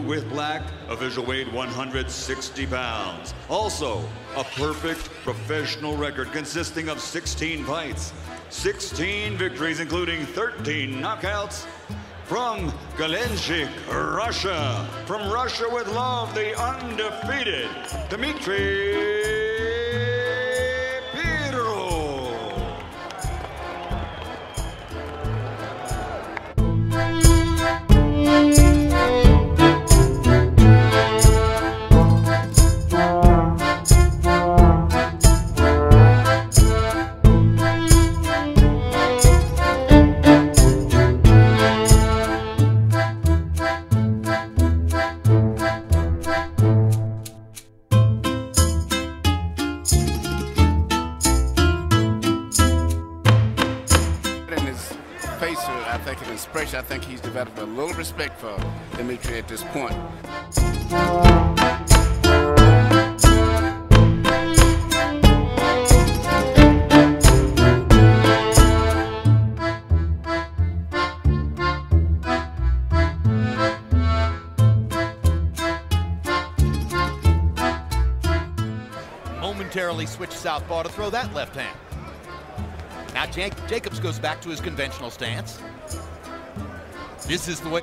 With black, official weight 160 pounds. Also, a perfect professional record consisting of 16 fights, 16 victories, including 13 knockouts. From Gennady, Russia. From Russia with love, the undefeated Dmitry Pirog. I think in his expression, I think he's developed a little respect for Dmitry at this point. Momentarily switched southpaw to throw that left hand. Now Jacobs goes back to his conventional stance. This is the way.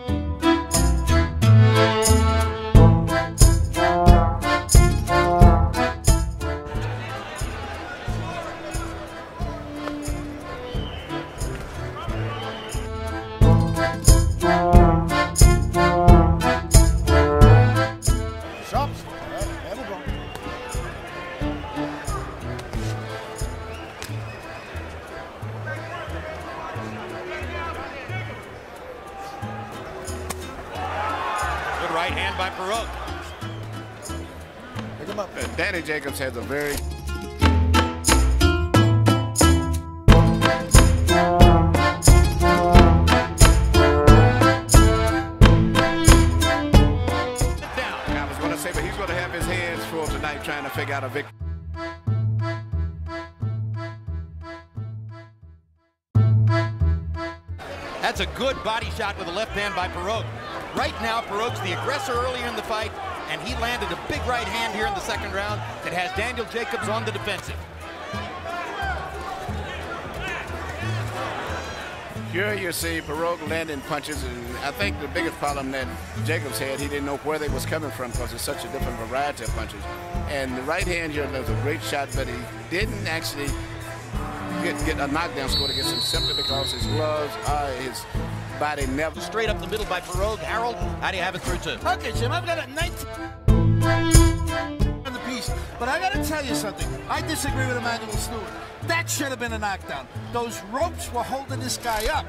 Shops. There we go. Right hand by Pirog. Pick him up. Danny Jacobs has a very I was going to say, but he's going to have his hands full tonight trying to figure out a victory. That's a good body shot with a left hand by Pirog. Right now, Pirog's the aggressor earlier in the fight, and he landed a big right hand here in the second round that has Daniel Jacobs on the defensive. Here you see Pirog landing punches, and I think the biggest problem that Jacobs had, he didn't know where they was coming from because it's such a different variety of punches. And the right hand here was a great shot, but he didn't actually get a knockdown score against him simply because his gloves, his body never. Straight up the middle by Pirog. Harold, how do you have it through two? Okay, Jim, I've got a 19 on the piece, but I got to tell you something. I disagree with Emmanuel Stewart. That should have been a knockdown. Those ropes were holding this guy up.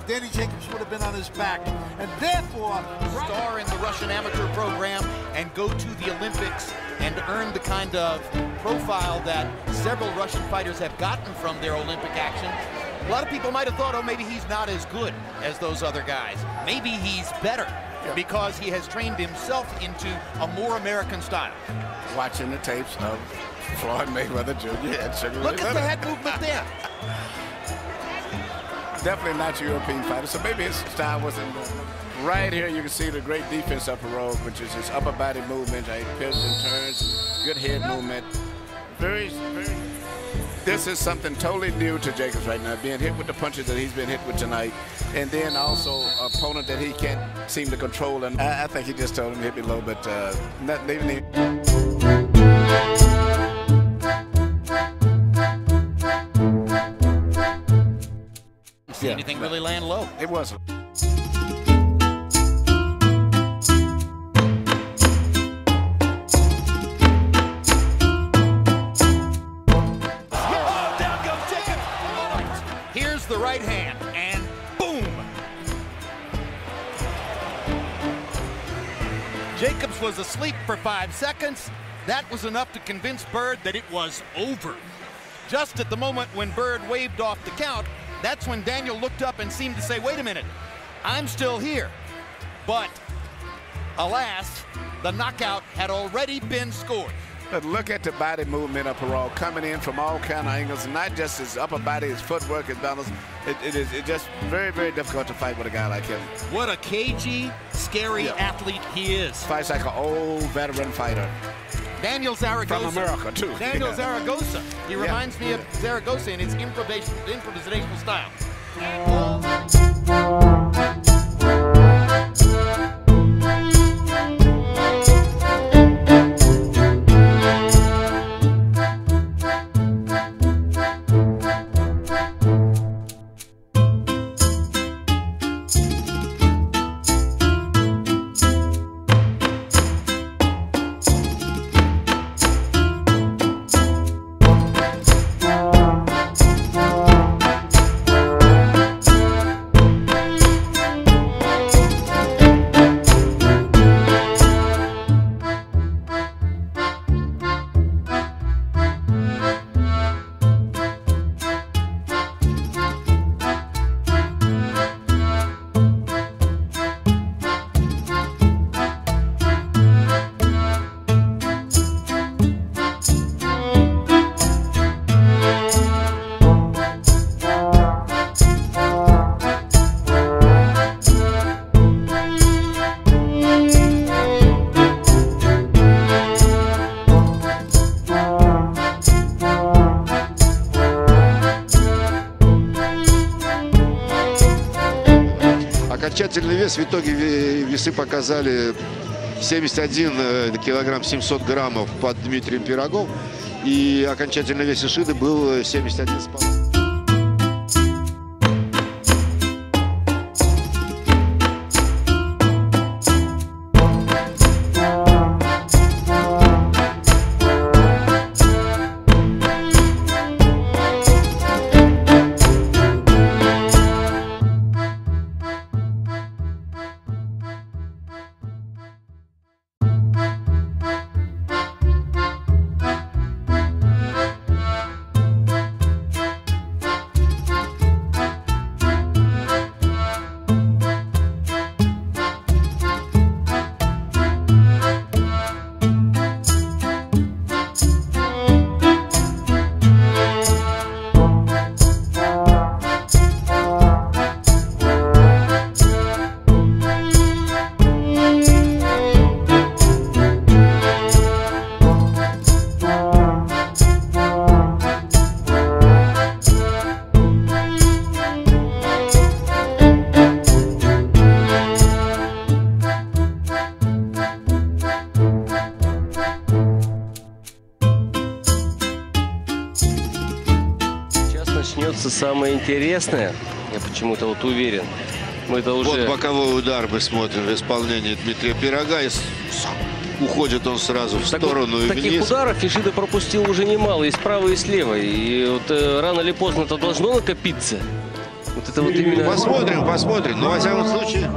Danny Jacobs would have been on his back, and therefore star in the Russian amateur program and go to the Olympics and earn the kind of profile that several Russian fighters have gotten from their Olympic action. A lot of people might have thought, oh, maybe he's not as good as those other guys. Maybe he's better because he has trained himself into a more American style. Watching the tapes of Floyd Mayweather Jr. Look at the head movement there. Definitely not European fighter, so maybe his style wasn't right here. You can see the great defense of Pirog, which is his upper body movement, right? Pivots and turns, good head movement. Very. This is something totally new to Jacobs right now, being hit with the punches that he's been hit with tonight, and then also an opponent that he can't seem to control. And I think he just told him to hit me low, but not even. See anything really land low? It wasn't. Down goes Jacobs. Here's the right hand, and boom! Jacobs was asleep for 5 seconds. That was enough to convince Bird that it was over. Just at the moment when Bird waved off the count, that's when Daniel looked up and seemed to say, wait a minute, I'm still here. But alas, the knockout had already been scored. But look at the body movement of Pirog coming in from all kind of angles, not just his upper body, his footwork, his balance. It's just very, very difficult to fight with a guy like him. What a cagey, scary athlete he is. Fights like an old veteran fighter. Daniel Zaragoza. From America, too. Daniel Zaragoza. He reminds me of Zaragoza in his improvisational style. Окончательный вес, в итоге весы показали 71 килограмм 700 граммов под Дмитрием Пирогом. И окончательный вес Ишиды был 71,5. Начнется самое интересное. Я почему-то вот уверен. Мы-то уже... Вот боковой удар мы смотрим в исполнении Дмитрия Пирога. И уходит он сразу в сторону и таких вниз. Ударов Ишида пропустил уже немало, и справа, и слева. И вот рано или поздно это должно накопиться. Вот это вот именно... Посмотрим, посмотрим. Но во всяком случае...